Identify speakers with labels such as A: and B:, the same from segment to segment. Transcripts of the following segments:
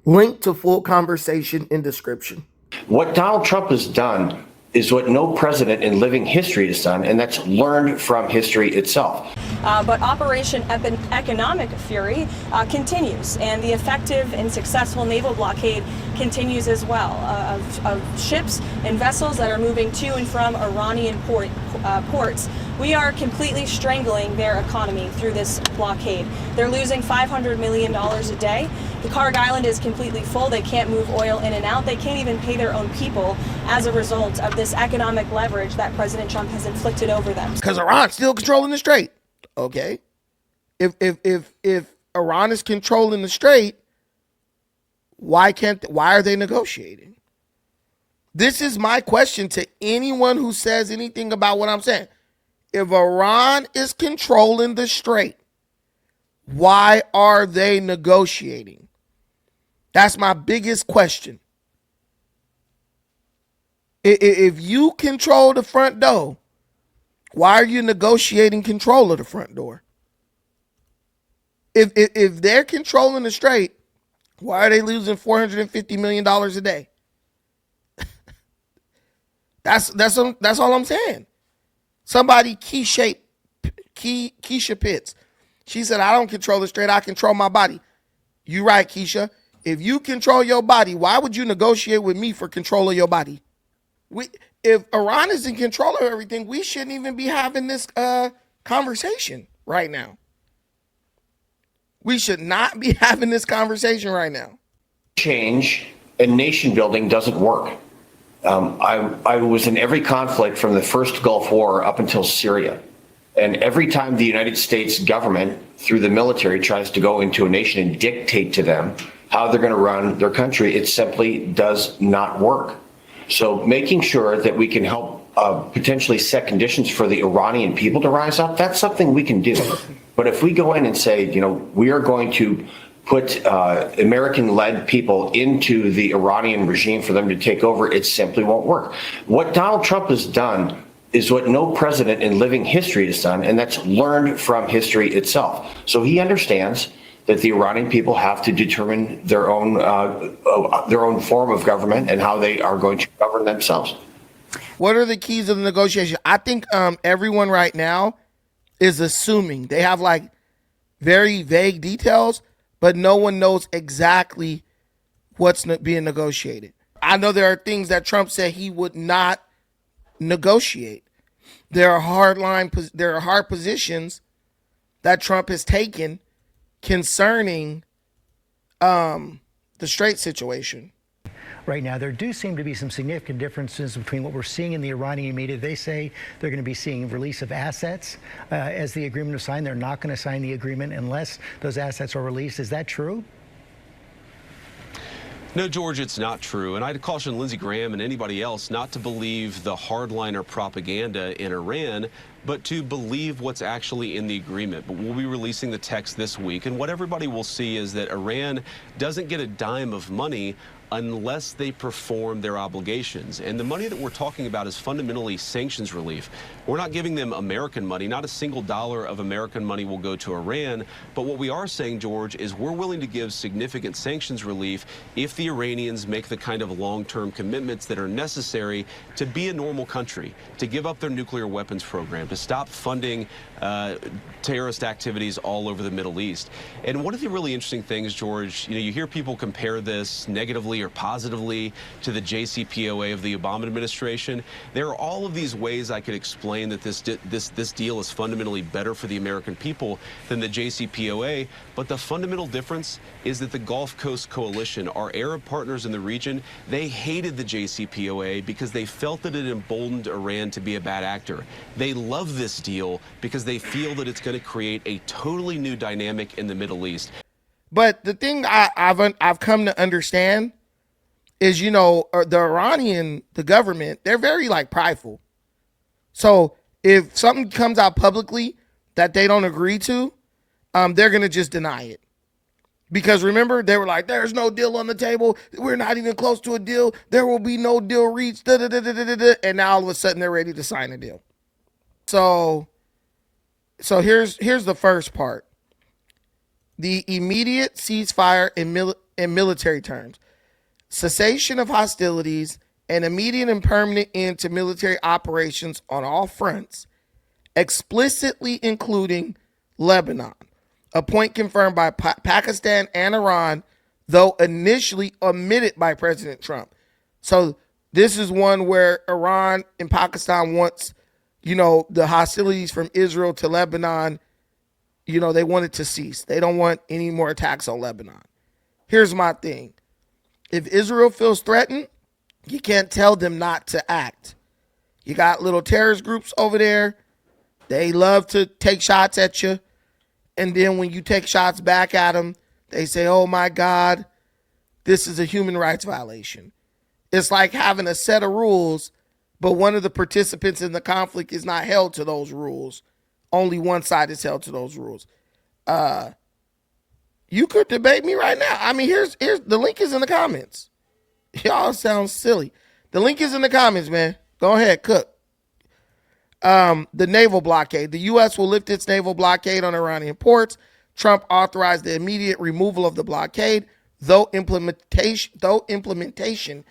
A: Link to full conversation in description.
B: What Donald Trump has done is what no president in living history has done, and that's learned from history itself.
C: But Operation Economic Fury continues, and the effective and successful naval blockade continues as well of ships and vessels that are moving to and from Iranian ports. We are completely strangling their economy through this blockade. They're losing $500 million a day. The Carg Island is completely full. They can't move oil in and out. They can't even pay their own people as a result of this economic leverage that President Trump has inflicted over them.
A: Because Iran's still controlling the strait. Okay. If Iran is controlling the strait, why are they negotiating? This is my question to anyone who says anything about what I'm saying. If Iran is controlling the strait, why are they negotiating? That's my biggest question. If you control the front door, why are you negotiating control of the front door? If they're controlling the strait, why are they losing $450 million a day? That's all I'm saying. Somebody Keisha Pitts. She said, I don't control the strait, I control my body. You right, Keisha. If you control your body, why would you negotiate with me for control of your body? If Iran is in control of everything, we shouldn't even be having this conversation right now. We should not be having this conversation right now.
B: Change and nation building doesn't work. I was in every conflict from the first Gulf War up until Syria. And every time the United States government, through the military, tries to go into a nation and dictate to them how they're going to run their country, it simply does not work. So making sure that we can help potentially set conditions for the Iranian people to rise up, that's something we can do. But if we go in and say, we are going to put American-led people into the Iranian regime for them to take over, it simply won't work. What Donald Trump has done is what no president in living history has done, and that's learned from history itself. So he understands that the Iranian people have to determine their own form of government and how they are going to govern themselves.
A: What are the keys of the negotiation? I think everyone right now is assuming. They have like very vague details, but no one knows exactly what's being negotiated. I know there are things that Trump said he would not negotiate. There are hard positions that Trump has taken concerning the strait situation.
D: Right now, there do seem to be some significant differences between what we're seeing in the Iranian media. They say they're going to be seeing release of assets as the agreement is signed. They're not going to sign the agreement unless those assets are released. Is that true?
E: No, George, it's not true. And I'd caution Lindsey Graham and anybody else not to believe the hardliner propaganda in Iran, but to believe what's actually in the agreement. But we'll be releasing the text this week. And what everybody will see is that Iran doesn't get a dime of money unless they perform their obligations. And the money that we're talking about is fundamentally sanctions relief. We're not giving them American money. Not a single dollar of American money will go to Iran. But what we are saying, George, is we're willing to give significant sanctions relief if the Iranians make the kind of long-term commitments that are necessary to be a normal country, to give up their nuclear weapons program, to stop funding terrorist activities all over the Middle East. And one of the really interesting things, George, you hear people compare this negatively or positively to the JCPOA of the Obama administration. There are all of these ways I could explain that this deal is fundamentally better for the American people than the JCPOA. But the fundamental difference is that the Gulf Coast Coalition, our Arab partners in the region, they hated the JCPOA because they felt that it emboldened Iran to be a bad actor. They love this deal because they feel that it's going to create a totally new dynamic in the Middle East.
A: But the thing I've come to understand is, the government, they're very prideful. So if something comes out publicly that they don't agree to, they're going to just deny it. Because remember, they were like, there's no deal on the table. We're not even close to a deal. There will be no deal reached. And now all of a sudden they're ready to sign a deal. So here's the first part. The immediate ceasefire and in military terms, cessation of hostilities, an immediate and permanent end to military operations on all fronts, explicitly including Lebanon, a point confirmed by Pakistan and Iran, though initially omitted by President Trump. So this is one where Iran and Pakistan wants, the hostilities from Israel to Lebanon, they want it to cease. They don't want any more attacks on Lebanon. Here's my thing. If Israel feels threatened, you can't tell them not to act. You got little terrorist groups over there. They love to take shots at you. And then when you take shots back at them, they say, oh my God, this is a human rights violation. It's like having a set of rules, but one of the participants in the conflict is not held to those rules. Only one side is held to those rules. You could debate me right now. I mean, here's the link is in the comments. Y'all sound silly. The link is in the comments, man. Go ahead, cook. The naval blockade. The U.S. will lift its naval blockade on Iranian ports. Trump authorized the immediate removal of the blockade, though implementation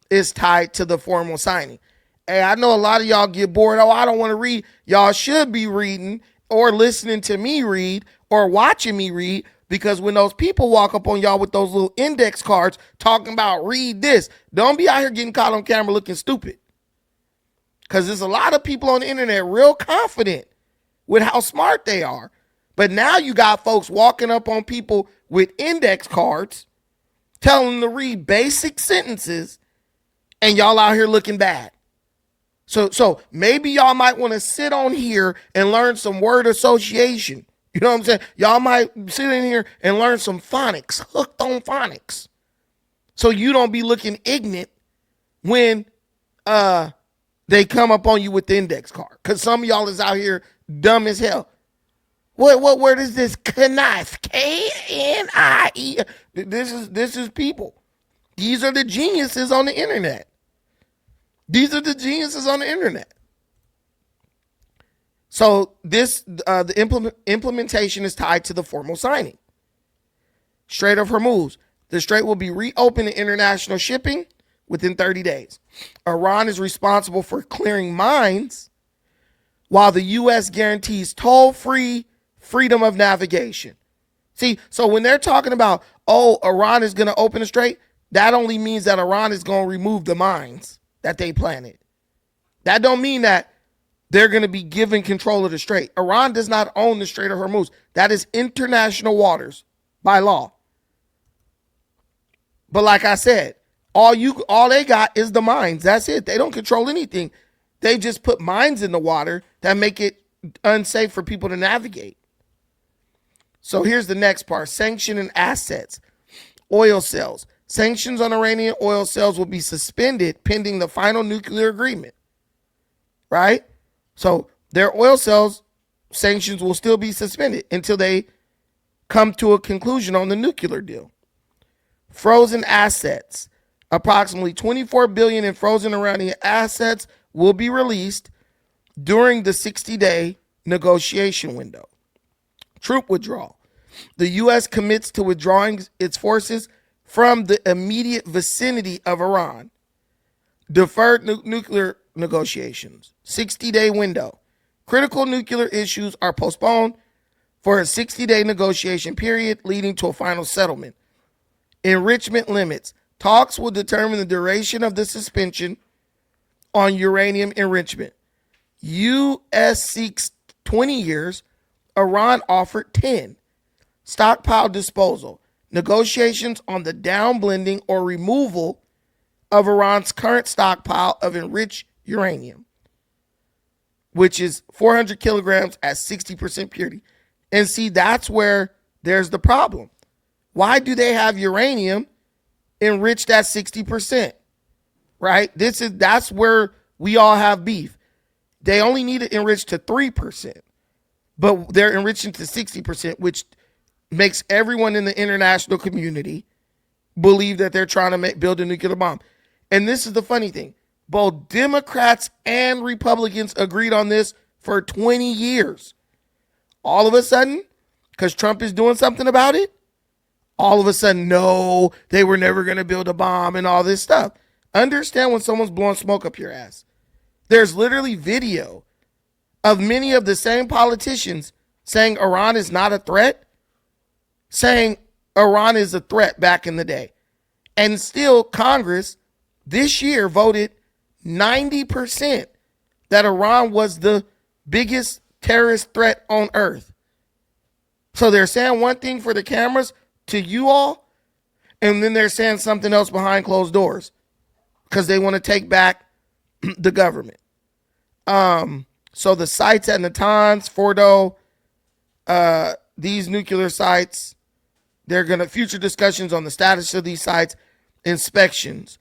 A: is tied to the formal signing. Hey, I know a lot of y'all get bored. Oh, I don't want to read. Y'all should be reading or listening to me read or watching me read, because when those people walk up on y'all with those little index cards talking about read this, don't be out here getting caught on camera looking stupid. Because there's a lot of people on the internet real confident with how smart they are. But now you got folks walking up on people with index cards telling them to read basic sentences, and y'all out here looking bad. So maybe y'all might want to sit on here and learn some word association. You know what I'm saying? Y'all might sit in here and learn some phonics, hooked on phonics. So you don't be looking ignorant when they come up on you with the index card. Because some of y'all is out here dumb as hell. What word is this? Knife. K-N-I-E. This is people. These are the geniuses on the internet. These are the geniuses on the internet. So the implementation is tied to the formal signing. Strait of Hormuz. The strait will be reopened to international shipping within 30 days. Iran is responsible for clearing mines, while the U.S. guarantees toll-free freedom of navigation. See, so when they're talking about, Iran is going to open the strait, that only means that Iran is going to remove the mines that they planted. That don't mean that they're going to be given control of the strait. Iran does not own the Strait of Hormuz. That is international waters by law. But like I said, all they got is the mines. That's it. They don't control anything. They just put mines in the water that make it unsafe for people to navigate. So here's the next part. Sanction and assets. Oil sales. Sanctions on Iranian oil sales will be suspended pending the final nuclear agreement. Right? So their oil sales sanctions will still be suspended until they come to a conclusion on the nuclear deal. Frozen assets. Approximately $24 billion in frozen Iranian assets will be released during the 60-day negotiation window. Troop withdrawal. The U.S. commits to withdrawing its forces from the immediate vicinity of Iran. Deferred nuclear negotiations. 60-day window. Critical nuclear issues are postponed for a 60-day negotiation period leading to a final settlement. Enrichment limits. Talks will determine the duration of the suspension on uranium enrichment. U.S. seeks 20 years. Iran offered 10. Stockpile disposal. Negotiations on the downblending or removal of Iran's current stockpile of enriched uranium, which is 400 kilograms at 60% purity. And see, that's where there's the problem. Why do they have uranium enriched at 60%? Right? That's where we all have beef. They only need it enriched to 3%, but they're enriching to 60%, which makes everyone in the international community believe that they're trying to build a nuclear bomb. And this is the funny thing. Both Democrats and Republicans agreed on this for 20 years. All of a sudden, because Trump is doing something about it, all of a sudden, no, they were never going to build a bomb and all this stuff. Understand when someone's blowing smoke up your ass. There's literally video of many of the same politicians saying Iran is not a threat, saying Iran is a threat back in the day. And still, Congress this year voted 90% that Iran was the biggest terrorist threat on earth. So they're saying one thing for the cameras to you all, and then they're saying something else behind closed doors because they want to take back the government. So the sites at Natanz, Fordo, these nuclear sites, they're going to future discussions on the status of these sites, inspections,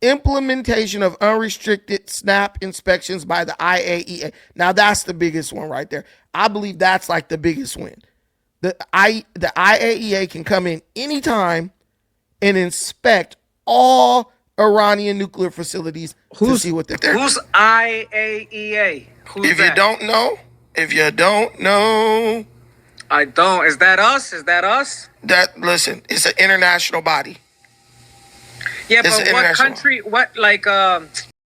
A: implementation of unrestricted SNAP inspections by the IAEA. Now that's the biggest one right there. I believe that's like the biggest win. The IAEA can come in anytime and inspect all Iranian nuclear facilities to see what they're doing.
F: Who's IAEA? Who's
A: If
F: that?
A: you don't know,
F: I don't. Is that us?
A: listen, it's an international body.
F: Yeah,
A: It's
F: but
A: an
F: what
A: international
F: country? What